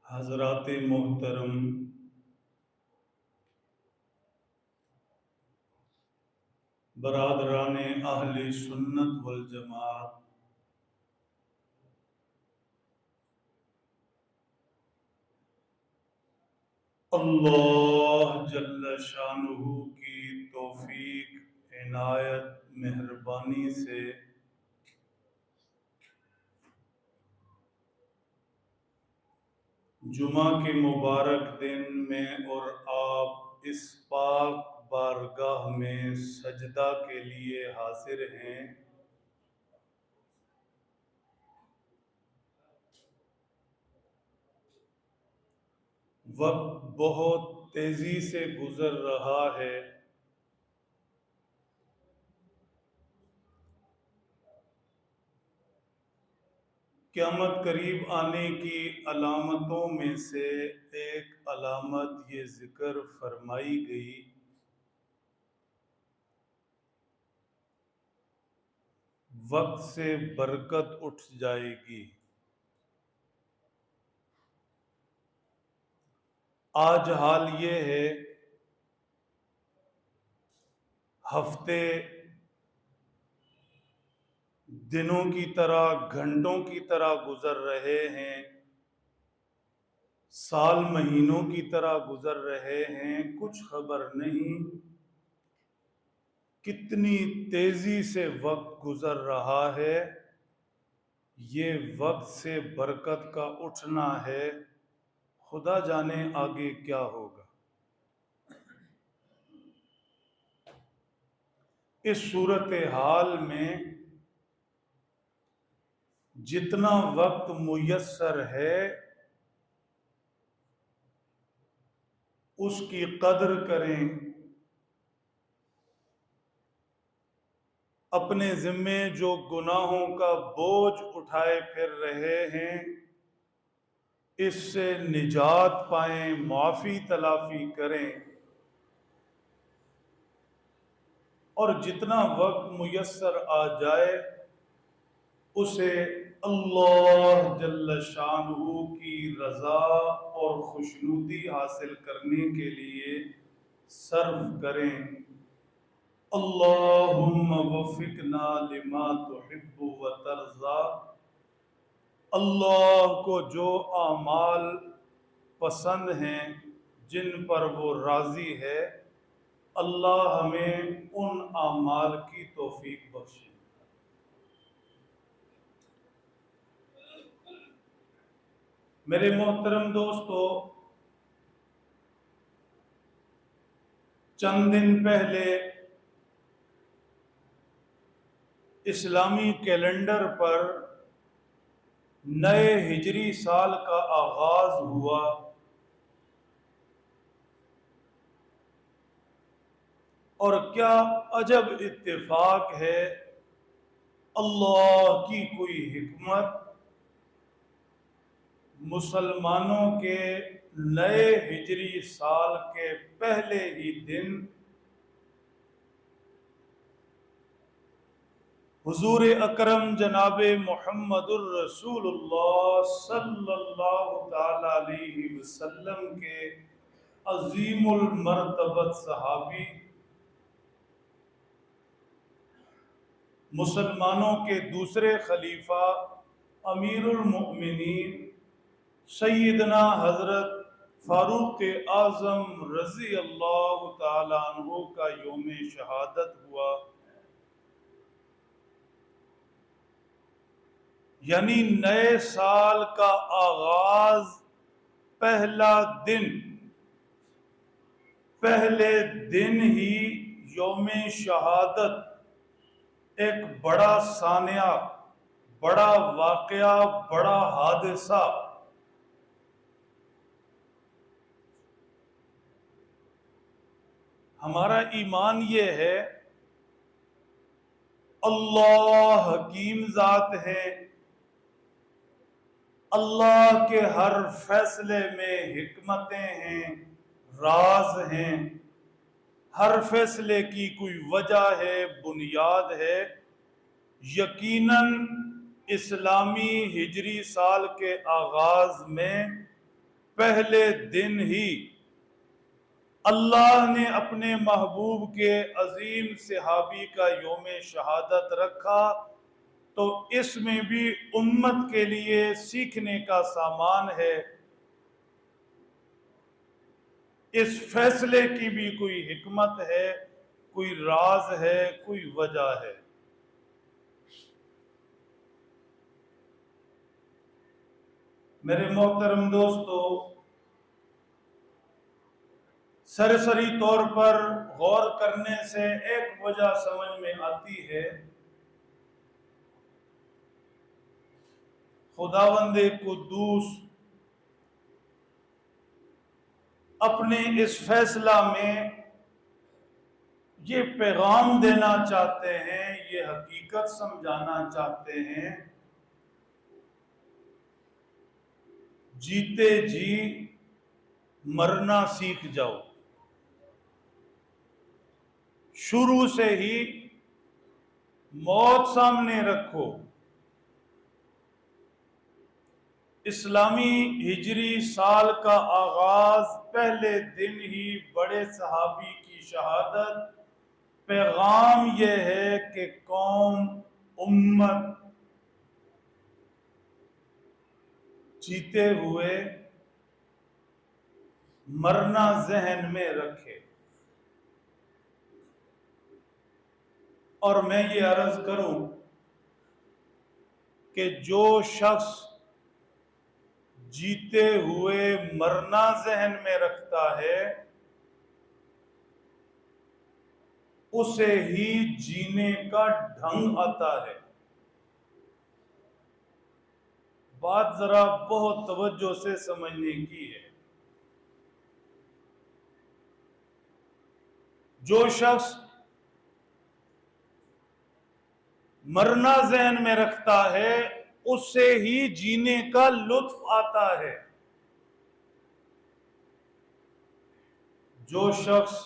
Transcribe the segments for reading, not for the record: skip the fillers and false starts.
حضرات محترم، برادران اہل سنت والجماعت، اللہ جل شانہ کی توفیق، عنایت، مہربانی سے جمعہ کے مبارک دن میں اور آپ اس پاک بارگاہ میں سجدہ کے لیے حاضر ہیں۔ وقت بہت تیزی سے گزر رہا ہے۔ قیامت قریب آنے کی علامتوں میں سے ایک علامت یہ ذکر فرمائی گئی، وقت سے برکت اٹھ جائے گی۔ آج حال یہ ہے، ہفتے دنوں کی طرح، گھنٹوں کی طرح گزر رہے ہیں، سال مہینوں کی طرح گزر رہے ہیں، کچھ خبر نہیں کتنی تیزی سے وقت گزر رہا ہے۔ یہ وقت سے برکت کا اٹھنا ہے، خدا جانے آگے کیا ہوگا۔ اس صورتحال میں جتنا وقت میسر ہے اس کی قدر کریں، اپنے ذمے جو گناہوں کا بوجھ اٹھائے پھر رہے ہیں اس سے نجات پائیں، معافی تلافی کریں، اور جتنا وقت میسر آ جائے اسے اللہ جل شانہ کی رضا اور خوشنودی حاصل کرنے کے لیے صرف کریں۔ اللہم وفقنا لما تحب و ترضا، اللہ کو جو اعمال پسند ہیں، جن پر وہ راضی ہے، اللہ ہمیں ان اعمال کی توفیق بخشے۔ میرے محترم دوستو، چند دن پہلے اسلامی کیلنڈر پر نئے ہجری سال کا آغاز ہوا، اور کیا عجب اتفاق ہے، اللہ کی کوئی حکمت، مسلمانوں کے نئے ہجری سال کے پہلے ہی دن حضور اکرم جناب محمد الرسول اللہ صلی اللہ تعالی علیہ وسلم کے عظیم المرتبت صحابی، مسلمانوں کے دوسرے خلیفہ، امیر المؤمنین سیدنا حضرت فاروق اعظم رضی اللہ تعالیٰ عنہ کا یوم شہادت ہوا، یعنی نئے سال کا آغاز، پہلا دن، پہلے دن ہی یوم شہادت، ایک بڑا سانحہ، بڑا واقعہ، بڑا حادثہ۔ ہمارا ایمان یہ ہے اللہ حکیم ذات ہے، اللہ کے ہر فیصلے میں حکمتیں ہیں، راز ہیں، ہر فیصلے کی کوئی وجہ ہے، بنیاد ہے۔ یقیناً اسلامی ہجری سال کے آغاز میں پہلے دن ہی اللہ نے اپنے محبوب کے عظیم صحابی کا یوم شہادت رکھا، تو اس میں بھی امت کے لیے سیکھنے کا سامان ہے۔ اس فیصلے کی بھی کوئی حکمت ہے، کوئی راز ہے، کوئی وجہ ہے۔ میرے محترم دوستو، سرسری طور پر غور کرنے سے ایک وجہ سمجھ میں آتی ہے۔ خداوند قدوس اپنے اس فیصلہ میں یہ پیغام دینا چاہتے ہیں، یہ حقیقت سمجھانا چاہتے ہیں، جیتے جی مرنا سیکھ جاؤ۔ شروع سے ہی موت سامنے رکھو۔ اسلامی ہجری سال کا آغاز پہلے دن ہی بڑے صحابی کی شہادت، پیغام یہ ہے کہ قوم، امت جیتے ہوئے مرنا ذہن میں رکھے۔ اور میں یہ عرض کروں کہ جو شخص جیتے ہوئے مرنا ذہن میں رکھتا ہے، اسے ہی جینے کا ڈھنگ آتا ہے۔ بات ذرا بہت توجہ سے سمجھنے کی ہے۔ جو شخص مرنا ذہن میں رکھتا ہے، اس سے ہی جینے کا لطف آتا ہے۔ جو شخص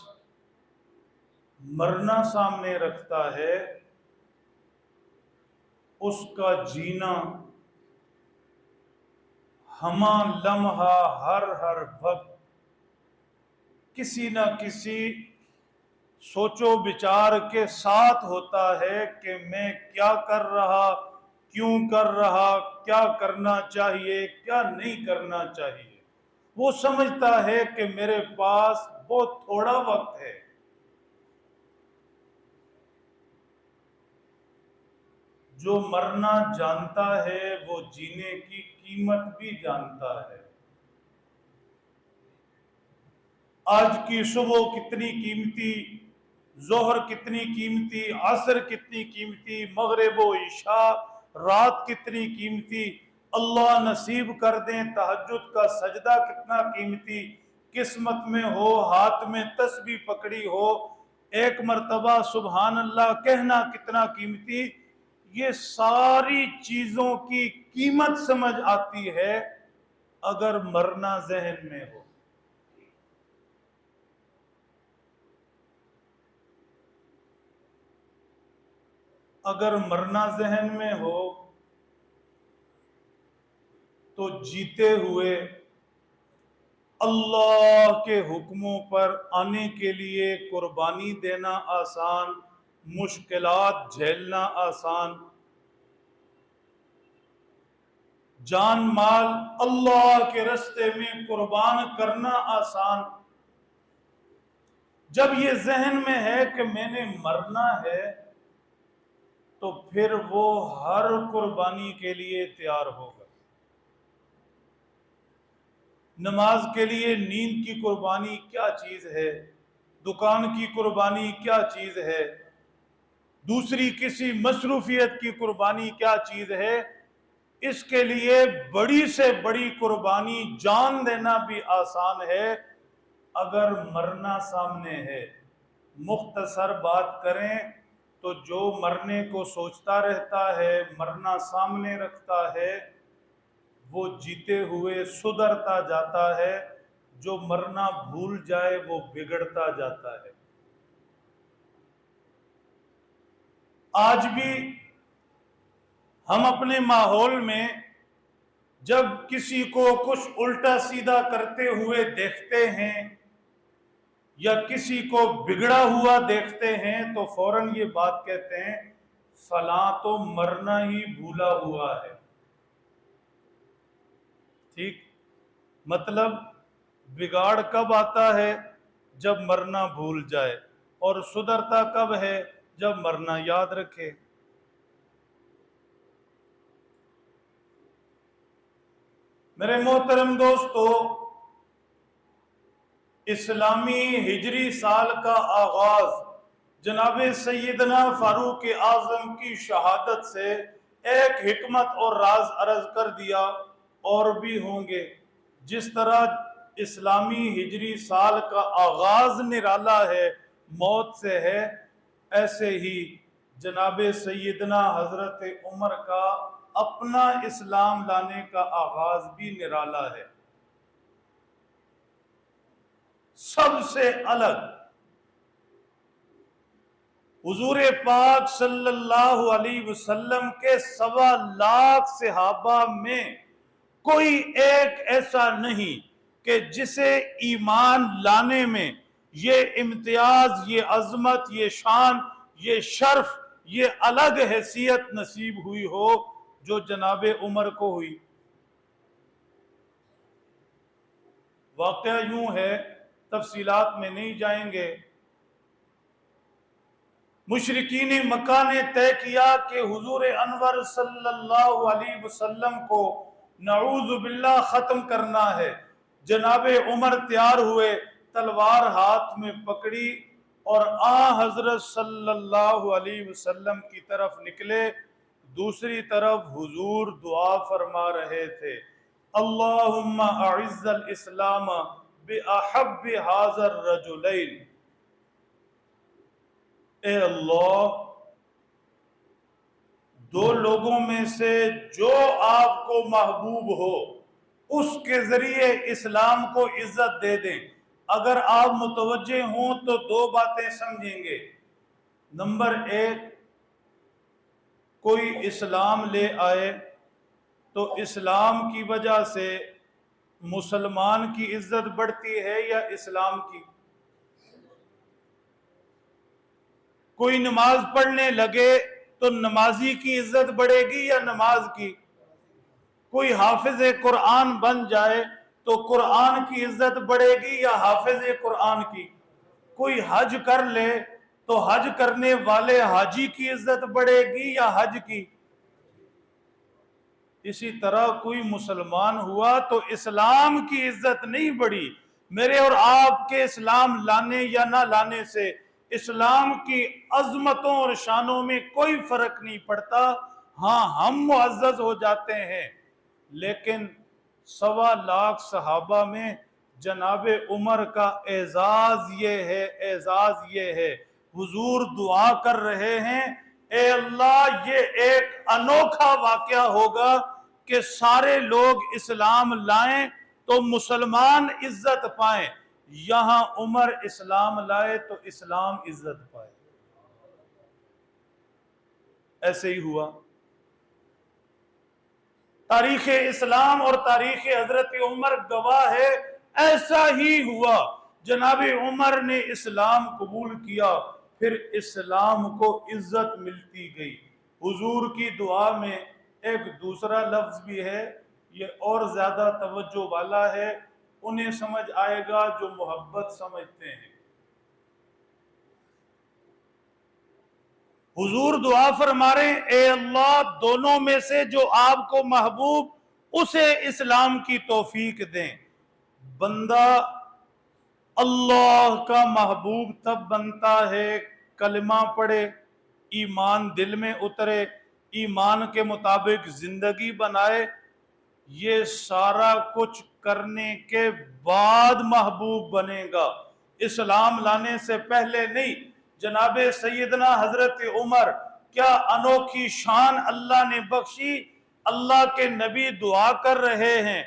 مرنا سامنے رکھتا ہے، اس کا جینا ہمہ لمحہ، ہر وقت کسی نہ کسی سوچ و بچار کے ساتھ ہوتا ہے کہ میں کیا کر رہا، کیوں کر رہا، کیا کرنا چاہیے، کیا نہیں کرنا چاہیے۔ وہ سمجھتا ہے کہ میرے پاس بہت تھوڑا وقت ہے۔ جو مرنا جانتا ہے وہ جینے کی قیمت بھی جانتا ہے۔ آج کی صبح کتنی قیمتی، ظہر کتنی قیمتی، عصر کتنی قیمتی، مغرب و عشاء رات کتنی قیمتی، اللہ نصیب کر دیں تہجد کا سجدہ کتنا قیمتی، قسمت میں ہو، ہاتھ میں تسبیح پکڑی ہو، ایک مرتبہ سبحان اللہ کہنا کتنا قیمتی۔ یہ ساری چیزوں کی قیمت سمجھ آتی ہے اگر مرنا ذہن میں ہو۔ اگر مرنا ذہن میں ہو تو جیتے ہوئے اللہ کے حکموں پر آنے کے لیے قربانی دینا آسان، مشکلات جھیلنا آسان، جان مال اللہ کے راستے میں قربان کرنا آسان۔ جب یہ ذہن میں ہے کہ میں نے مرنا ہے تو پھر وہ ہر قربانی کے لیے تیار ہوگا۔ نماز کے لیے نیند کی قربانی کیا چیز ہے، دکان کی قربانی کیا چیز ہے، دوسری کسی مصروفیت کی قربانی کیا چیز ہے، اس کے لیے بڑی سے بڑی قربانی جان دینا بھی آسان ہے اگر مرنا سامنے ہے۔ مختصر بات کریں تو جو مرنے کو سوچتا رہتا ہے، مرنا سامنے رکھتا ہے، وہ جیتے ہوئے سدھرتا جاتا ہے، جو مرنا بھول جائے وہ بگڑتا جاتا ہے۔ آج بھی ہم اپنے ماحول میں جب کسی کو کچھ الٹا سیدھا کرتے ہوئے دیکھتے ہیں یا کسی کو بگڑا ہوا دیکھتے ہیں تو فوراً یہ بات کہتے ہیں فلاں تو مرنا ہی بھولا ہوا ہے. ٹھیک، مطلب بگاڑ کب آتا ہے؟ جب مرنا بھول جائے. اور سدھرتا کب ہے؟ جب مرنا یاد رکھے. میرے محترم دوستو، اسلامی ہجری سال کا آغاز جناب سیدنا فاروق اعظم کی شہادت سے ایک حکمت اور راز عرض کر دیا، اور بھی ہوں گے. جس طرح اسلامی ہجری سال کا آغاز نرالا ہے، موت سے ہے، ایسے ہی جناب سیدنا حضرت عمر کا اپنا اسلام لانے کا آغاز بھی نرالا ہے. سب سے الگ حضور پاک صلی اللہ علیہ وسلم کے 1.25 صحابہ میں کوئی ایک ایسا نہیں کہ جسے ایمان لانے میں یہ امتیاز، یہ عظمت، یہ شان، یہ شرف، یہ الگ حیثیت نصیب ہوئی ہو جو جناب عمر کو ہوئی. واقعہ یوں ہے، تفصیلات میں نہیں جائیں گے. مشرکین مکہ نے طے کیا کہ حضور انور صلی اللہ علیہ وسلم کو نعوذ باللہ ختم کرنا ہے. جناب عمر تیار ہوئے، تلوار ہاتھ میں پکڑی اور حضرت صلی اللہ علیہ وسلم کی طرف نکلے. دوسری طرف حضور دعا فرما رہے تھے، اللہم اعز الاسلام باحب ھذا الرجلین. اے اللہ، دو لوگوں میں سے جو آپ کو محبوب ہو اس کے ذریعے اسلام کو عزت دے دیں. اگر آپ متوجہ ہوں تو دو باتیں سمجھیں گے. نمبر 1، کوئی اسلام لے آئے تو اسلام کی وجہ سے مسلمان کی عزت بڑھتی ہے یا اسلام کی؟ کوئی نماز پڑھنے لگے تو نمازی کی عزت بڑھے گی یا نماز کی؟ کوئی حافظ قرآن بن جائے تو قرآن کی عزت بڑھے گی یا حافظ قرآن کی؟ کوئی حج کر لے تو حج کرنے والے حاجی کی عزت بڑھے گی یا حج کی؟ اسی طرح کوئی مسلمان ہوا تو اسلام کی عزت نہیں بڑھی. میرے اور آپ کے اسلام لانے یا نہ لانے سے اسلام کی عظمتوں اور شانوں میں کوئی فرق نہیں پڑتا. ہاں، ہم معزز ہو جاتے ہیں، لیکن 1.25 صحابہ میں جناب عمر کا اعزاز یہ ہے. حضور دعا کر رہے ہیں، اے اللہ یہ ایک انوکھا واقعہ ہوگا کہ سارے لوگ اسلام لائیں تو مسلمان عزت پائیں، یہاں عمر اسلام لائے تو اسلام عزت پائے. ایسے ہی ہوا. تاریخ اسلام اور تاریخ حضرت عمر گواہ ہے، ایسا ہی ہوا. جناب عمر نے اسلام قبول کیا، پھر اسلام کو عزت ملتی گئی. حضور کی دعا میں ایک دوسرا لفظ بھی ہے، یہ اور زیادہ توجہ والا ہے، انہیں سمجھ آئے گا جو محبت سمجھتے ہیں. حضور دعا فرما رہے ہیں، اے اللہ دونوں میں سے جو آپ کو محبوب اسے اسلام کی توفیق دیں. بندہ اللہ کا محبوب تب بنتا ہے کلمہ پڑھے، ایمان دل میں اترے، ایمان کے مطابق زندگی بنائے. یہ سارا کچھ کرنے کے بعد محبوب بنے گا، اسلام لانے سے پہلے نہیں. جناب سیدنا حضرت عمر، کیا انوکھی شان اللہ نے بخشی. اللہ کے نبی دعا کر رہے ہیں،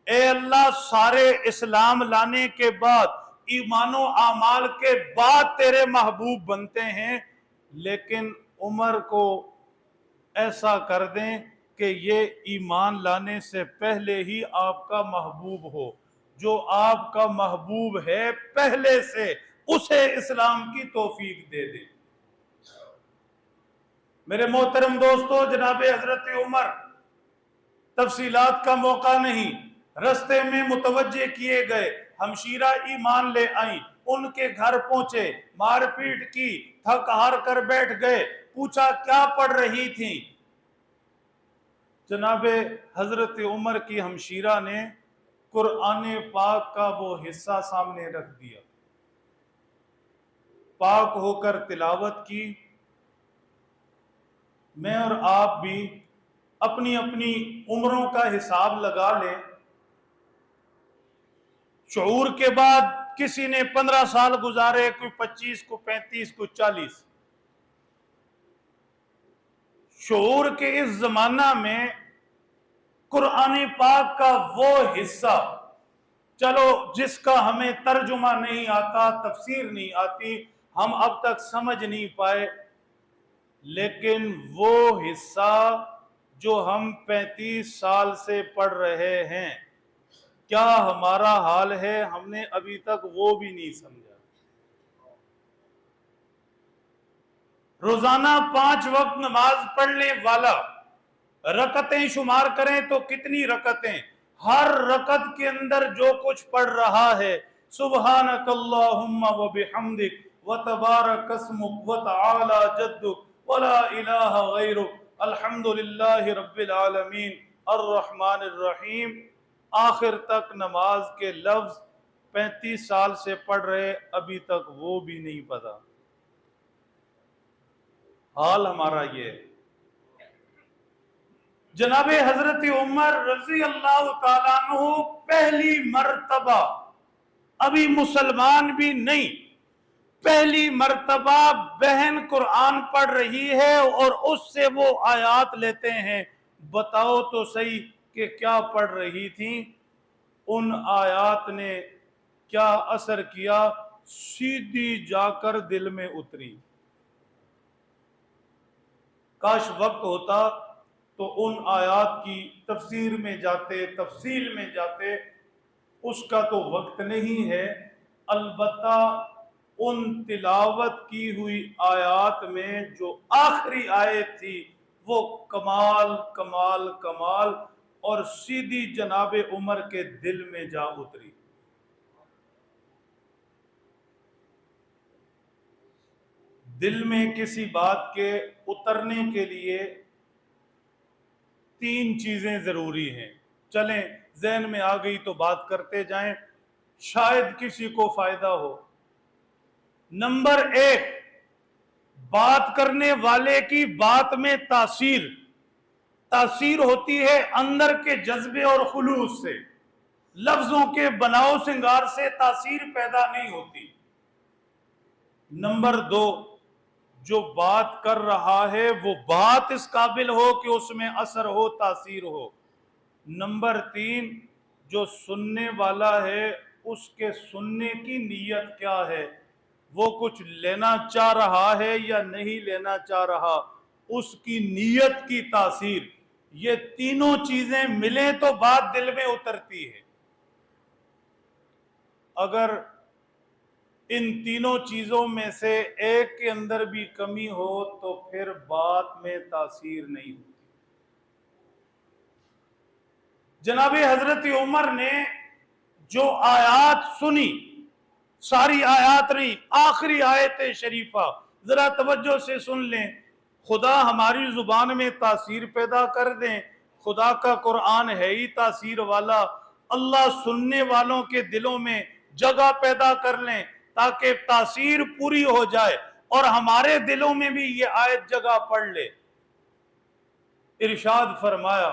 اے اللہ سارے اسلام لانے کے بعد، ایمان و اعمال کے بعد تیرے محبوب بنتے ہیں، لیکن عمر کو ایسا کر دیں کہ کہ یہ ایمان لانے سے پہلے ہی آپ کا محبوب ہو. جو آپ کا محبوب ہے پہلے سے اسے اسلام کی توفیق دے دے. میرے محترم دوستو، جناب حضرت عمر تفصیلات کا موقع نہیں، رستے میں متوجہ کیے گئے، ہمشیرہ ایمان لے آئیں، ان کے گھر پہنچے، مار پیٹ کی، تھک ہار کر بیٹھ گئے، پوچھا کیا پڑھ رہی تھیں؟ جناب حضرت عمر کی ہمشیرہ نے قرآن پاک کا وہ حصہ سامنے رکھ دیا، پاک ہو کر تلاوت کی. میں اور آپ بھی اپنی اپنی عمروں کا حساب لگا لیں. شعور کے بعد کسی نے 15 سال گزارے، کوئی 25، کوئی 35، کوئی 40. شعور کے اس زمانہ میں قرآن پاک کا وہ حصہ، چلو جس کا ہمیں ترجمہ نہیں آتا، تفسیر نہیں آتی، ہم اب تک سمجھ نہیں پائے، لیکن وہ حصہ جو ہم 35 سال سے پڑھ رہے ہیں، کیا ہمارا حال ہے؟ ہم نے ابھی تک وہ بھی نہیں سمجھا. روزانہ 5 وقت نماز پڑھنے والا رکعتیں شمار کریں تو کتنی رکعتیں؟ ہر رکعت کے اندر جو کچھ پڑھ رہا ہے، سبحانک اللہم و بحمدک و تبارک اسمک و تعالی جدک ولا الہ غیرک الحمدللہ رب العالمین الرحمن الرحیم، آخر تک نماز کے لفظ 35 سال سے پڑھ رہے، ابھی تک وہ بھی نہیں پتا. حال ہمارا یہ ہے. جناب حضرت عمر رضی اللہ تعالیٰ عنہ پہلی مرتبہ، ابھی مسلمان بھی نہیں، پہلی مرتبہ بہن قرآن پڑھ رہی ہے اور اس سے وہ آیات لیتے ہیں. بتاؤ تو صحیح کہ کیا پڑھ رہی تھیں؟ ان آیات نے کیا اثر کیا؟ سیدھی جا کر دل میں اتری. کاش وقت ہوتا تو ان آیات کی تفسیر میں جاتے، تفصیل میں جاتے. اس کا تو وقت نہیں ہے، البتہ ان تلاوت کی ہوئی آیات میں جو آخری آیت تھی وہ کمال کمال کمال، اور سیدھی جناب عمر کے دل میں جا اتری. دل میں کسی بات کے اترنے کے لیے 3 چیزیں ضروری ہیں. چلیں ذہن میں آ گئی تو بات کرتے جائیں، شاید کسی کو فائدہ ہو. نمبر 1، بات کرنے والے کی بات میں تاثیر ہوتی ہے اندر کے جذبے اور خلوص سے، لفظوں کے بناؤ سنگار سے تاثیر پیدا نہیں ہوتی. نمبر 2، جو بات کر رہا ہے وہ بات اس قابل ہو کہ اس میں اثر ہو، تاثیر ہو. نمبر 3، جو سننے والا ہے اس کے سننے کی نیت کیا ہے، وہ کچھ لینا چاہ رہا ہے یا نہیں لینا چاہ رہا، اس کی نیت کی تاثیر. یہ تینوں چیزیں ملیں تو بات دل میں اترتی ہے. اگر ان تینوں چیزوں میں سے ایک کے اندر بھی کمی ہو تو پھر بات میں تاثیر نہیں ہوتی. جناب حضرت عمر نے جو آیات سنی، ساری آیات نہیں، آخری آیت شریفہ ذرا توجہ سے سن لیں. خدا ہماری زبان میں تاثیر پیدا کر دیں. خدا کا قرآن ہے ہی تاثیر والا. اللہ سننے والوں کے دلوں میں جگہ پیدا کر لیں تاکہ تاثیر پوری ہو جائے اور ہمارے دلوں میں بھی یہ آیت جگہ پڑھ لے. ارشاد فرمایا،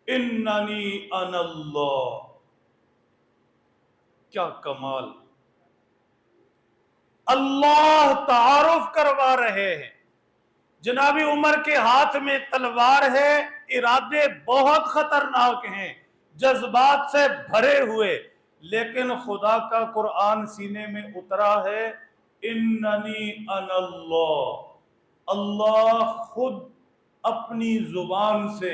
اننی انا اللہ. کیا کمال! اللہ تعارف کروا رہے ہیں. جناب عمر کے ہاتھ میں تلوار ہے، ارادے بہت خطرناک ہیں، جذبات سے بھرے ہوئے، لیکن خدا کا قرآن سینے میں اترا ہے. اننی انا اللہ، اللہ خود اپنی زبان سے،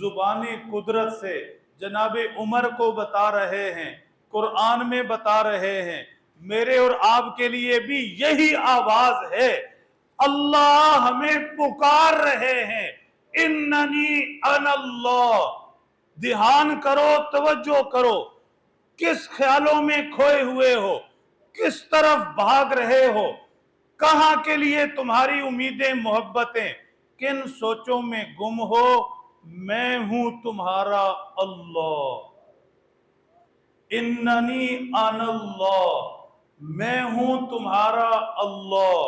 زبان قدرت سے جناب عمر کو بتا رہے ہیں، قرآن میں بتا رہے ہیں۔ میرے اور آپ کے لیے بھی یہی آواز ہے۔ اللہ ہمیں پکار رہے ہیں، اننی انا اللہ۔ دھیان کرو، توجہ کرو، کس خیالوں میں کھوئے ہوئے ہو، کس طرف بھاگ رہے ہو، کہاں کے لیے تمہاری امیدیں محبتیں، کن سوچوں میں گم ہو، میں ہوں تمہارا اللہ۔ اننی انا اللہ، میں ہوں تمہارا اللہ،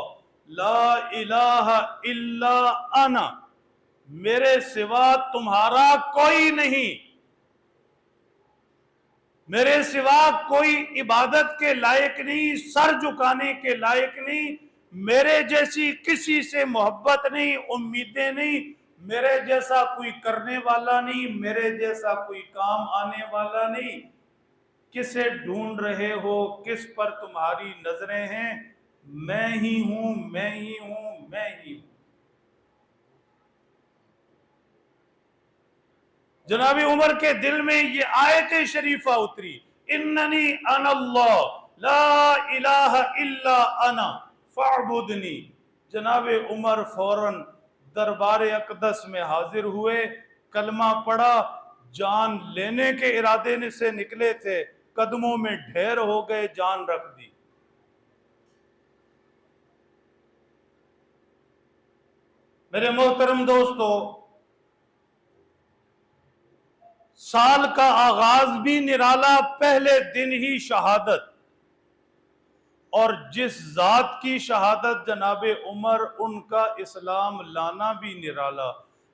لا الہ الا انا، میرے سوا تمہارا کوئی نہیں، میرے سوا کوئی عبادت کے لائق نہیں، سر جھکانے کے لائق نہیں، میرے جیسی کسی سے محبت نہیں، امیدیں نہیں، میرے جیسا کوئی کرنے والا نہیں، میرے جیسا کوئی کام آنے والا نہیں۔ کسے ڈھونڈ رہے ہو، کس پر تمہاری نظریں ہیں؟ میں ہی ہوں، میں ہی ہوں، میں ہی ہوں۔ جناب عمر کے دل میں یہ آیت شریفہ اتری، اننی انا اللہ لا الہ الا انا فاعبدنی۔ جناب عمر فوراً دربار اقدس میں حاضر ہوئے، کلمہ پڑھا، جان لینے کے ارادے سے نکلے تھے، قدموں میں ڈھیر ہو گئے، جان رکھ دی۔ میرے محترم دوستو، سال کا آغاز بھی نرالا، پہلے دن ہی شہادت، اور جس ذات کی شہادت جناب عمر، ان کا اسلام لانا بھی نرالا۔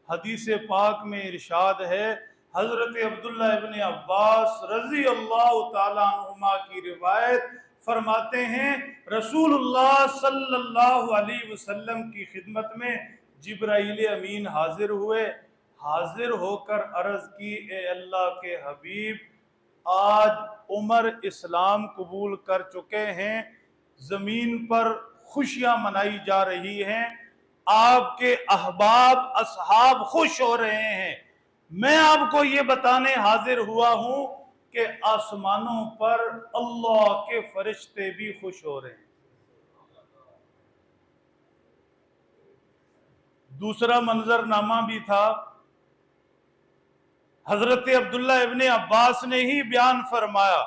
حدیث پاک میں ارشاد ہے، حضرت عبداللہ ابن عباس رضی اللہ تعالیٰ عنہما کی روایت، فرماتے ہیں رسول اللہ صلی اللہ علیہ وسلم کی خدمت میں جبرائیل امین حاضر ہوئے، حاضر ہو کر عرض کی، اے اللہ کے حبیب، آج عمر اسلام قبول کر چکے ہیں، زمین پر خوشیاں منائی جا رہی ہیں، آپ کے احباب اصحاب خوش ہو رہے ہیں، میں آپ کو یہ بتانے حاضر ہوا ہوں کہ آسمانوں پر اللہ کے فرشتے بھی خوش ہو رہے ہیں۔ دوسرا منظرنامہ بھی تھا، حضرت عبداللہ ابن عباس نے ہی بیان فرمایا،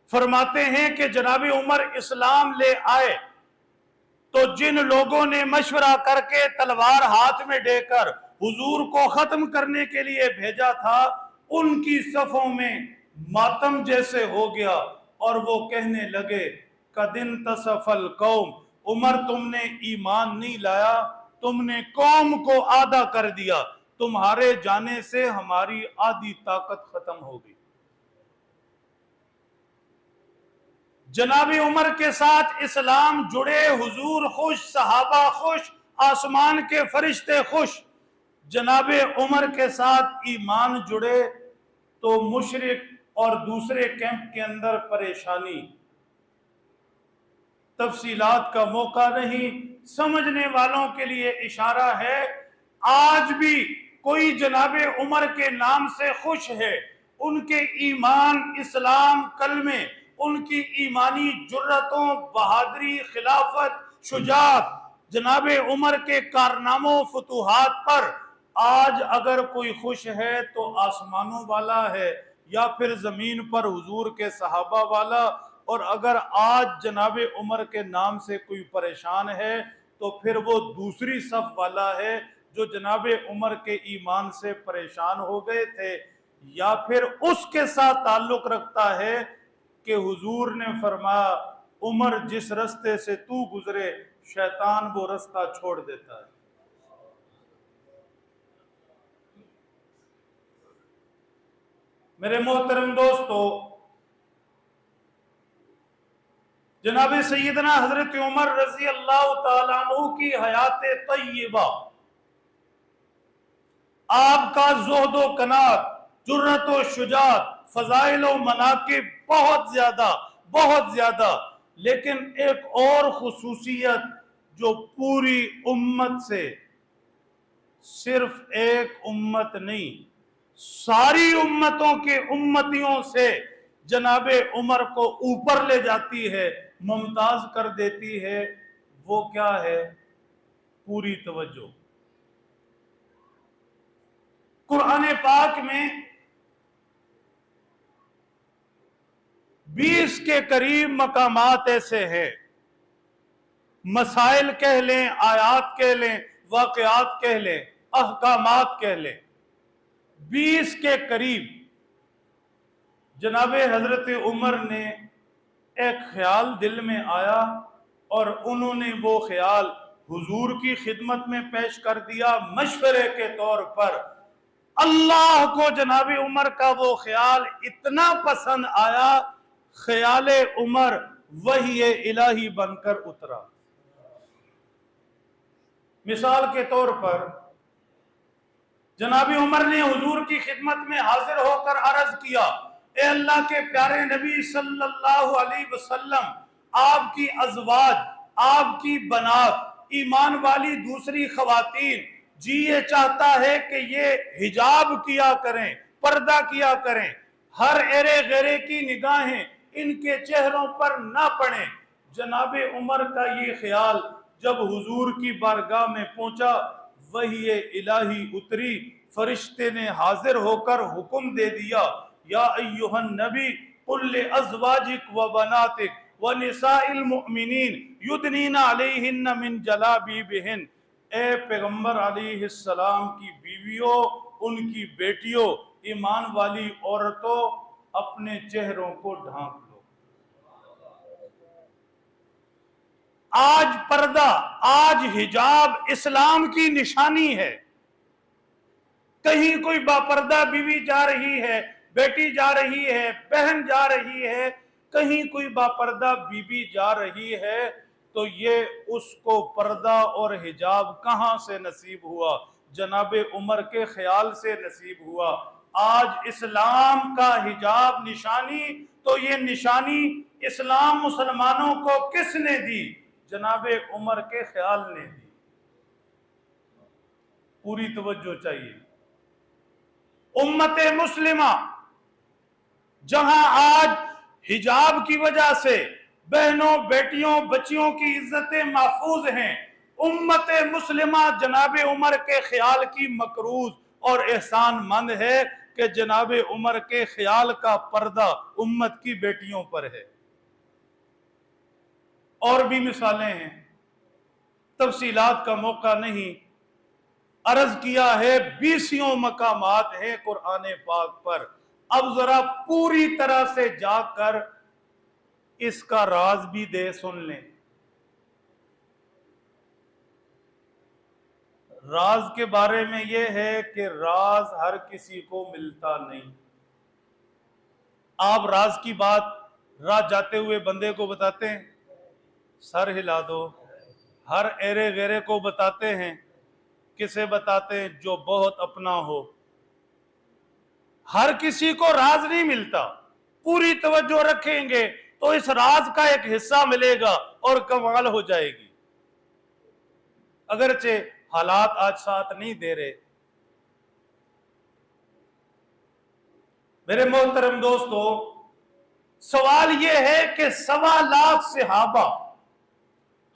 فرماتے ہیں کہ جناب عمر اسلام لے آئے تو جن لوگوں نے مشورہ کر کے تلوار ہاتھ میں دے کر حضور کو ختم کرنے کے لیے بھیجا تھا، ان کی صفوں میں ماتم جیسے ہو گیا، اور وہ کہنے لگے، قَدْ انْتَصَفَ الْقَوْمِ، عمر تم نے ایمان نہیں لایا، تم نے قوم کو آدھا کر دیا، تمہارے جانے سے ہماری آدھی طاقت ختم ہو گئی۔ جناب عمر کے ساتھ اسلام جڑے، حضور خوش، صحابہ خوش، آسمان کے فرشتے خوش۔ جناب عمر کے ساتھ ایمان جڑے تو مشرک اور دوسرے کیمپ کے اندر پریشانی۔ تفصیلات کا موقع نہیں، سمجھنے والوں کے لیے اشارہ ہے، آج بھی کوئی جناب عمر کے نام سے خوش ہے، ان کے ایمان، اسلام، کلمے، ان کی ایمانی جرتوں، بہادری، خلافت، شجاعت، جناب عمر کے کارناموں، فتوحات پر آج اگر کوئی خوش ہے تو آسمانوں والا ہے، یا پھر زمین پر حضور کے صحابہ والا، اور اگر آج جناب عمر کے نام سے کوئی پریشان ہے تو پھر وہ دوسری صف والا ہے جو جناب عمر کے ایمان سے پریشان ہو گئے تھے، یا پھر اس کے ساتھ تعلق رکھتا ہے کہ حضور نے فرمایا، عمر جس رستے سے تو گزرے شیطان وہ رستہ چھوڑ دیتا ہے۔ میرے محترم دوستو، جناب سیدنا حضرت عمر رضی اللہ تعالیٰ عنہ کی حیات طیبہ، آپ کا زہد و قناعت، جرت و شجاعت، فضائل و مناقب بہت زیادہ، لیکن ایک اور خصوصیت جو پوری امت سے صرف ایک امت نہیں، ساری امتوں کے امتیوں سے جناب عمر کو اوپر لے جاتی ہے، ممتاز کر دیتی ہے۔ وہ کیا ہے؟ پوری توجہ۔ قرآن پاک میں 20 کے قریب مقامات ایسے ہیں، مسائل کہہ لیں، آیات کہہ لیں، واقعات کہہ لیں، احکامات کہہ لیں، 20 کے قریب جناب حضرت عمر نے ایک خیال دل میں آیا اور انہوں نے وہ خیال حضور کی خدمت میں پیش کر دیا مشورے کے طور پر۔ اللہ کو جناب عمر کا وہ خیال اتنا پسند آیا، خیال عمر وحی الہی بن کر اترا۔ مثال کے طور پر جناب عمر نے حضور کی خدمت میں حاضر ہو کر عرض کیا، اے اللہ کے پیارے نبی صلی اللہ علیہ وسلم، آپ کی ازواج، آپ کی بنات، ایمان والی دوسری خواتین، جی یہ چاہتا ہے کہ یہ حجاب کیا کریں، پردہ کیا کریں، ہر ایرے غیرے کی نگاہیں ان کے چہروں پر نہ پڑیں۔ جناب عمر کا یہ خیال جب حضور کی بارگاہ میں پہنچا، وحی الہی اتری، فرشتے نے حاضر ہو کر حکم دے دیا، یا ایہا النبی قل لازواجک و بناتک و نساء المؤمنین یدنین علیہن من جلابیبہن، اے پیغمبر علیہ السلام کی بیویوں، ان کی بیٹیوں، ایمان والی عورتوں، اپنے چہروں کو ڈھانپ لو۔ آج پردہ، آج حجاب اسلام کی نشانی ہے۔ کہیں کوئی باپردہ بیوی جا رہی ہے، بیٹی جا رہی ہے، بہن جا رہی ہے، کہیں کوئی باپردہ بیوی جا رہی ہے، تو یہ اس کو پردہ اور حجاب کہاں سے نصیب ہوا؟ جناب عمر کے خیال سے نصیب ہوا۔ آج اسلام کا حجاب نشانی، تو یہ نشانی اسلام مسلمانوں کو کس نے دی؟ جناب عمر کے خیال نے دی۔ پوری توجہ چاہیے۔ امت مسلمہ جہاں آج حجاب کی وجہ سے بہنوں، بیٹیوں، بچیوں کی عزتیں محفوظ ہیں، امت مسلمہ جناب عمر کے خیال کی مقروض اور احسان مند ہے کہ جناب عمر کے خیال کا پردہ امت کی بیٹیوں پر ہے۔ اور بھی مثالیں ہیں، تفصیلات کا موقع نہیں، عرض کیا ہے 20 مقامات ہیں قرآن پاک پر۔ اب ذرا پوری طرح سے جا کر اس کا راز بھی دے سن لیں۔ راز کے بارے میں یہ ہے کہ راز ہر کسی کو ملتا نہیں۔ آپ راز کی بات راہ جاتے ہوئے بندے کو بتاتے ہیں؟ سر ہلا دو۔ ہر ایرے غیرے کو بتاتے ہیں؟ کسے بتاتے ہیں؟ جو بہت اپنا ہو۔ ہر کسی کو راز نہیں ملتا۔ پوری توجہ رکھیں گے تو اس راز کا ایک حصہ ملے گا اور کمال ہو جائے گی۔ اگرچہ حالات آج ساتھ نہیں دے رہے۔ میرے محترم دوستو، سوال یہ ہے کہ 1.25 صحابہ،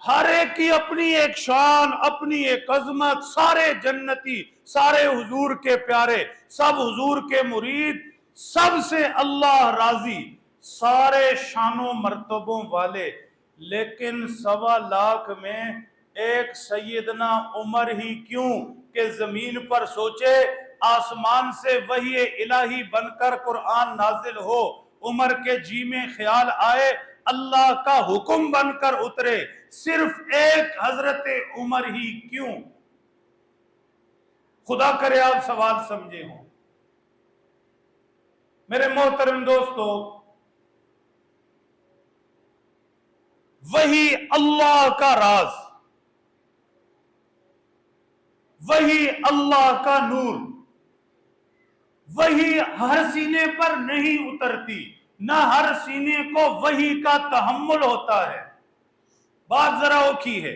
ہر ایک کی اپنی ایک شان، اپنی ایک عظمت، سارے جنتی، سارے حضور کے پیارے، سب حضور کے مرید، سب سے اللہ راضی، سارے شان و مرتبوں والے، لیکن 1.25 میں ایک سیدنا عمر ہی کیوں کہ زمین پر سوچے، آسمان سے وحی الہی بن کر قرآن نازل ہو، عمر کے جی میں خیال آئے، اللہ کا حکم بن کر اترے، صرف ایک حضرت عمر ہی کیوں؟ خدا کرے آپ سوال سمجھے ہوں۔ میرے محترم دوستو، وہی اللہ کا راز، وہی اللہ کا نور، وہی ہر سینے پر نہیں اترتی، نہ ہر سینے کو وحی کا تحمل ہوتا ہے۔ بات ذرا اوکھی ہے۔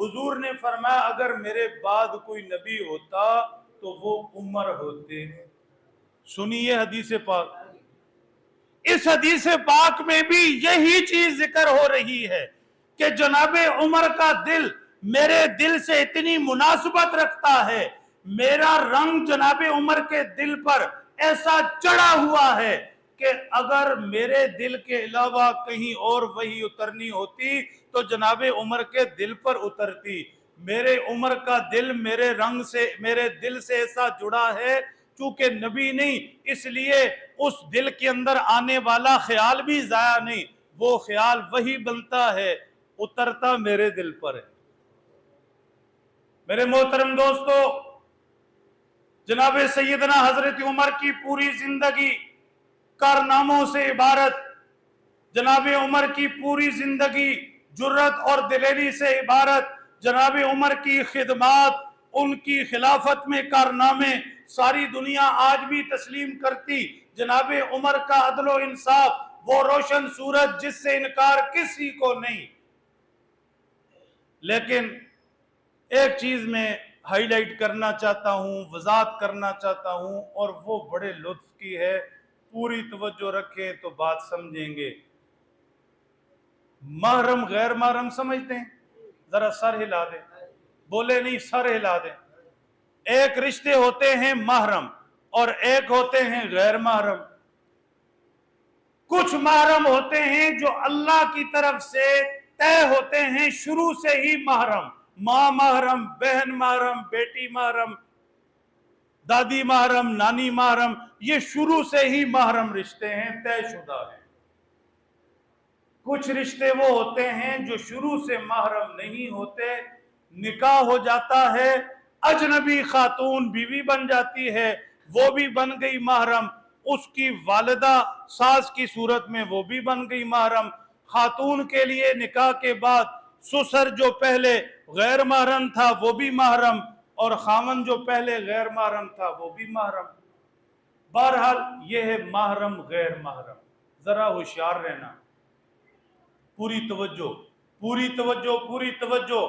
حضور نے فرمایا اگر میرے بعد کوئی نبی ہوتا تو وہ عمر ہوتے۔ سنیے حدیث پاک، اس حدیث پاک میں بھی یہی چیز ذکر ہو رہی ہے کہ جناب عمر کا دل میرے دل سے اتنی مناسبت رکھتا ہے، میرا رنگ جناب عمر کے دل پر ایسا چڑھا ہوا ہے کہ اگر میرے دل کے علاوہ کہیں اور وہی اترنی ہوتی تو جناب عمر کے دل پر اترتی۔ میرے عمر کا دل میرے رنگ سے، میرے دل سے ایسا جڑا ہے، چونکہ نبی نہیں اس لیے اس دل کے اندر آنے والا خیال بھی ضائع نہیں، وہ خیال وہی بنتا ہے، اترتا میرے دل پر ہے۔ میرے محترم دوستو، جناب سیدنا حضرت عمر کی پوری زندگی کارناموں سے عبارت، جناب عمر کی پوری زندگی جرت اور دلیری سے عبارت، جناب عمر کی خدمات، ان کی خلافت میں کارنامے ساری دنیا آج بھی تسلیم کرتی۔ جناب عمر کا عدل و انصاف، وہ روشن سورج جس سے انکار کسی کو نہیں۔ لیکن ایک چیز میں ہائی لائٹ کرنا چاہتا ہوں، وضاحت کرنا چاہتا ہوں، اور وہ بڑے لطف کی ہے، پوری توجہ رکھیں تو بات سمجھیں گے۔ محرم غیر محرم سمجھتے ہیں؟ ذرا سر ہلا دیں، بولے نہیں، سر ہلا دیں۔ ایک رشتے ہوتے ہیں محرم اور ایک ہوتے ہیں غیر محرم۔ کچھ محرم ہوتے ہیں جو اللہ کی طرف سے طے ہوتے ہیں شروع سے ہی محرم، ماں محرم، بہن محرم، بیٹی محرم، دادی محرم، نانی محرم، یہ شروع سے ہی محرم رشتے ہیں، طے شدہ ہیں۔ کچھ رشتے وہ ہوتے ہیں جو شروع سے محرم نہیں ہوتے، نکاح ہو جاتا ہے، اجنبی خاتون بیوی بن جاتی ہے، وہ بھی بن گئی محرم، اس کی والدہ ساس کی صورت میں وہ بھی بن گئی محرم۔ خاتون کے لیے نکاح کے بعد سسر جو پہلے غیر محرم تھا وہ بھی محرم، اور خاوند جو پہلے غیر محرم تھا وہ بھی محرم۔ بہرحال یہ ہے محرم غیر محرم، ذرا ہوشیار رہنا، پوری توجہ، پوری توجہ، پوری توجہ۔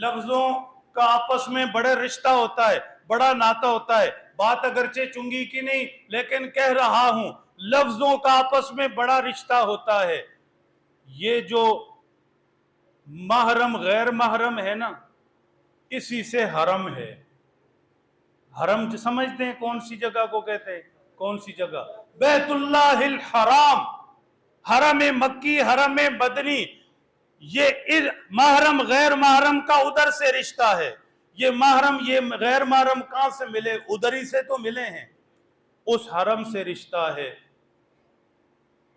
لفظوں کا آپس میں بڑا رشتہ ہوتا ہے، بڑا ناطہ ہوتا ہے، بات اگرچہ چنگی کی نہیں لیکن کہہ رہا ہوں، لفظوں کا آپس میں بڑا رشتہ ہوتا ہے۔ یہ جو محرم غیر محرم ہے نا، اسی سے حرم ہے۔ حرم سمجھتے ہیں کون سی جگہ کو کہتے ہیں؟ کون سی جگہ؟ بیت اللہ الحرام، حرم مکی، حرم مدنی۔ یہ محرم غیر محرم کا ادھر سے رشتہ ہے۔ یہ محرم یہ غیر محرم کہاں سے ملے؟ ادھر ہی سے تو ملے ہیں، اس حرم سے رشتہ ہے۔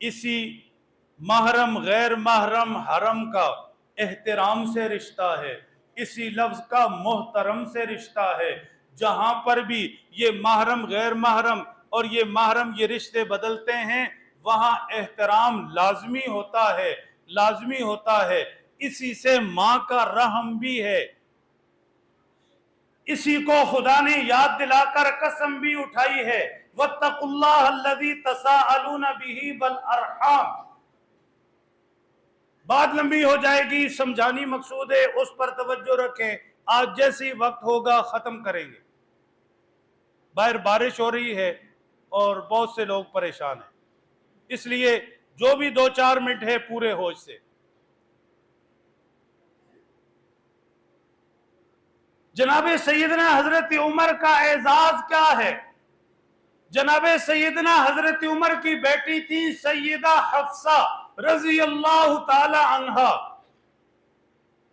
اسی محرم غیر محرم حرم کا احترام سے رشتہ ہے، اسی لفظ کا محترم سے رشتہ ہے۔ جہاں پر بھی یہ محرم غیر محرم اور یہ محرم یہ رشتے بدلتے ہیں، وہاں احترام لازمی ہوتا ہے، لازمی ہوتا ہے۔ اسی سے ماں کا رحم بھی ہے، اسی کو خدا نے یاد دلا کر قسم بھی اٹھائی ہے، وَاتَّقُوا اللَّهَ الَّذِي تَسَاءَلُونَ بِهِ وَالْأَرْحَامَ۔ بات لمبی ہو جائے گی، سمجھانی مقصود ہے، اس پر توجہ رکھیں۔ آج جیسی وقت ہوگا ختم کریں گے۔ باہر بارش ہو رہی ہے اور بہت سے لوگ پریشان ہیں، اس لیے جو بھی 2-4 منٹ ہے پورے ہوش سے۔ جناب سیدنا حضرت عمر کا اعزاز کیا ہے؟ جناب سیدنا حضرت عمر کی بیٹی تھی سیدہ حفصہ رضی اللہ تعالی عنہا۔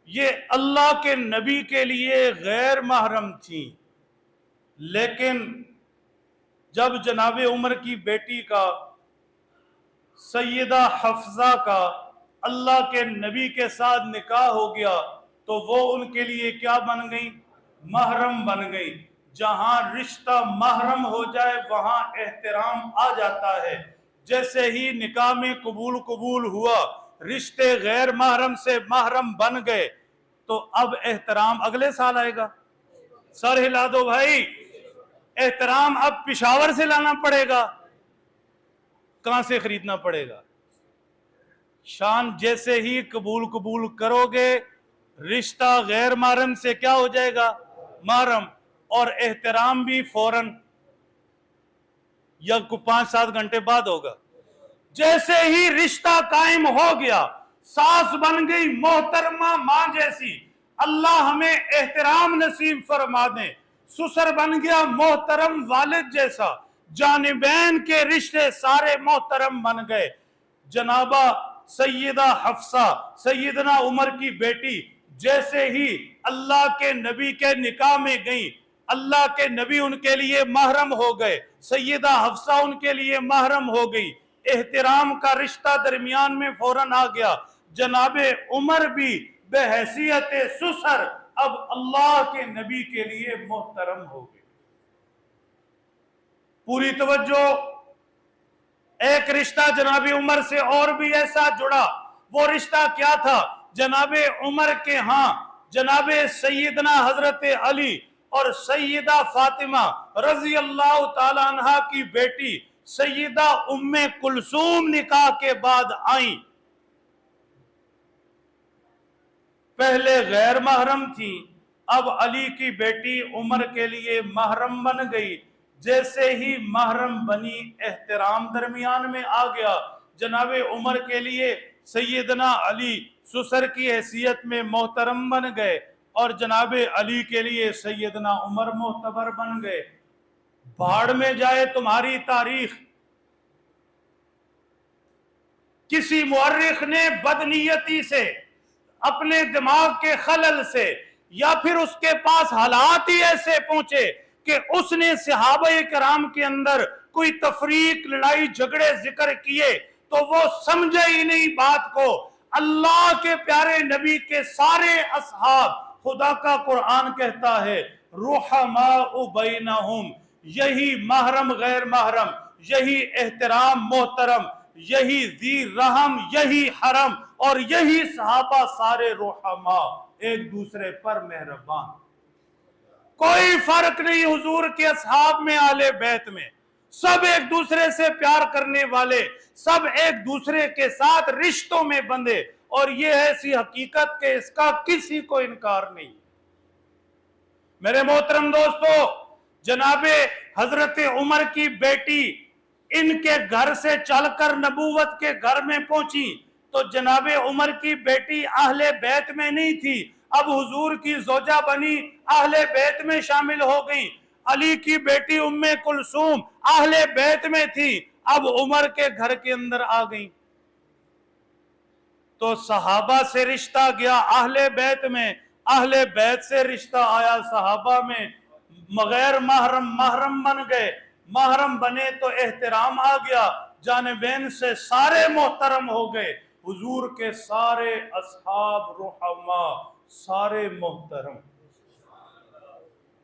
یہ اللہ کے نبی کے لیے غیر محرم تھیں، لیکن جب جناب عمر کی بیٹی کا، سیدہ حفصہ کا اللہ کے نبی کے ساتھ نکاح ہو گیا تو وہ ان کے لیے کیا بن گئی؟ محرم بن گئی۔ جہاں رشتہ محرم ہو جائے وہاں احترام آ جاتا ہے۔ جیسے ہی نکاح میں قبول ہوا، رشتے غیر محرم سے محرم بن گئے، تو اب احترام اگلے سال آئے گا۔ سر ہلا دو بھائی، احترام اب پشاور سے لانا پڑے گا، کہاں سے خریدنا پڑے گا؟ شان جیسے ہی قبول کرو گے رشتہ غیر محرم سے کیا ہو جائے گا؟ محرم. اور احترام بھی فوراً یا 5-7 گھنٹے بعد ہوگا. جیسے ہی رشتہ قائم ہو گیا، ساس بن گئی محترمہ ماں جیسی، اللہ ہمیں احترام نصیب فرما دیں. سسر بن گیا محترم والد جیسا، جانبین کے رشتے سارے محترم بن گئے. جنابہ سیدہ حفصہ سیدنا عمر کی بیٹی جیسے ہی اللہ کے نبی کے نکاح میں گئیں، اللہ کے نبی ان کے لیے محرم ہو گئے، سیدہ حفصہ ان کے لیے محرم ہو گئی. احترام کا رشتہ درمیان میں فوراً آ گیا. جناب عمر بھی بحیثیت سسر اب اللہ کے نبی کے لیے محترم ہو گئے. پوری توجہ. ایک رشتہ جناب عمر سے اور بھی ایسا جڑا. وہ رشتہ کیا تھا؟ جناب عمر کے ہاں جناب سیدنا حضرت علی اور سیدہ فاطمہ رضی اللہ تعالی عنہ کی بیٹی سیدہ ام کلثوم نکاح کے بعد آئیں. پہلے غیر محرم تھی، اب علی کی بیٹی عمر کے لیے محرم بن گئی. جیسے ہی محرم بنی، احترام درمیان میں آ گیا. جناب عمر کے لیے سیدنا علی سسر کی حیثیت میں محترم بن گئے اور جناب علی کے لیے سیدنا عمر معتبر بن گئے. بھاڑ میں جائے تمہاری تاریخ. کسی مورخ نے بدنیتی سے، اپنے دماغ کے خلل سے، یا پھر اس کے پاس حالات ہی ایسے پہنچے کہ اس نے صحابہ کرام کے اندر کوئی تفریق، لڑائی جھگڑے ذکر کیے تو وہ سمجھے ہی نہیں بات کو. اللہ کے پیارے نبی کے سارے اصحاب، خدا کا قرآن کہتا ہے رحماء بینہم، یہی محرم غیر محرم، یہی احترام محترم، یہی ذی رحم، یہی حرم، اور یہی صحابہ سارے رحماء، ایک دوسرے پر مہربان. کوئی فرق نہیں حضور کے اصحاب میں، اہل بیت میں. سب ایک دوسرے سے پیار کرنے والے، سب ایک دوسرے کے ساتھ رشتوں میں بندھے. اور یہ ایسی حقیقت کہ اس کا کسی کو انکار نہیں. میرے محترم دوستو، جناب حضرت عمر کی بیٹی ان کے گھر سے چل کر نبوت کے گھر میں پہنچی تو جناب عمر کی بیٹی اہل بیت میں نہیں تھی، اب حضور کی زوجہ بنی اہل بیت میں شامل ہو گئی. علی کی بیٹی ام کلثوم اہل بیت میں تھی، اب عمر کے گھر کے اندر آ گئی. تو صحابہ سے رشتہ گیا اہل بیت میں، اہل بیت سے رشتہ آیا صحابہ میں. غیر محرم محرم بن گئے. محرم بنے تو احترام آ گیا، جانبین سے سارے محترم ہو گئے. حضور کے سارے اصحاب رحماء، سارے محترم.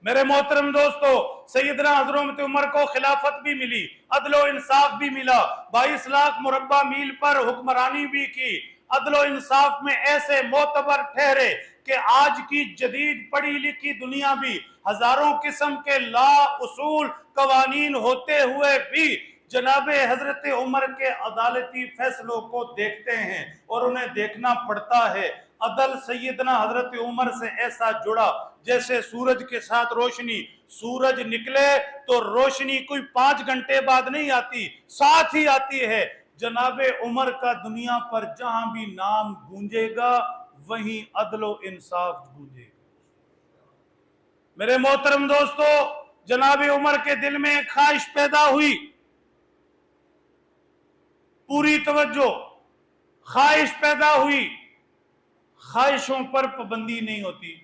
میرے محترم دوستو، سیدنا حضرت عمر کو خلافت بھی ملی، عدل و انصاف بھی ملا، 22 لاکھ مربع میل پر حکمرانی بھی کی. عدل و انصاف میں ایسے معتبر ٹھہرے کہ آج کی جدید پڑھی لکھی دنیا بھی ہزاروں قسم کے لا اصول قوانین ہوتے ہوئے بھی جناب حضرت عمر کے عدالتی فیصلوں کو دیکھتے ہیں اور انہیں دیکھنا پڑتا ہے. عدل سیدنا حضرت عمر سے ایسا جڑا جیسے سورج کے ساتھ روشنی. سورج نکلے تو روشنی کوئی 5 گھنٹے بعد نہیں آتی، ساتھ ہی آتی ہے. جناب عمر کا دنیا پر جہاں بھی نام گونجے گا وہیں عدل و انصاف گونجے گا. میرے محترم دوستو، جناب عمر کے دل میں ایک خواہش پیدا ہوئی. پوری توجہ. خواہش پیدا ہوئی. خواہشوں پر پابندی نہیں ہوتی،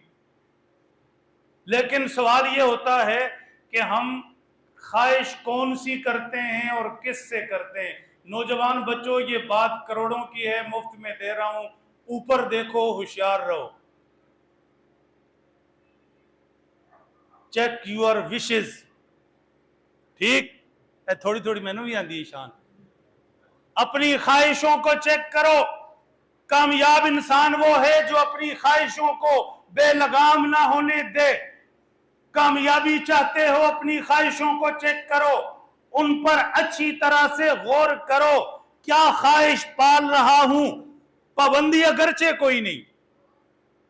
لیکن سوال یہ ہوتا ہے کہ ہم خواہش کون سی کرتے ہیں اور کس سے کرتے ہیں. نوجوان بچوں، یہ بات کروڑوں کی ہے، مفت میں دے رہا ہوں. اوپر دیکھو، ہوشیار رہو. Check your wishes. ٹھیک ہے؟ تھوڑی تھوڑی میں نے بھی آندھی شان. اپنی خواہشوں کو چیک کرو. کامیاب انسان وہ ہے جو اپنی خواہشوں کو بے لگام نہ ہونے دے. کامیابی چاہتے ہو، اپنی خواہشوں کو چیک کرو، ان پر اچھی طرح سے غور کرو. کیا خواہش پال رہا ہوں؟ پابندی اگرچہ کوئی نہیں،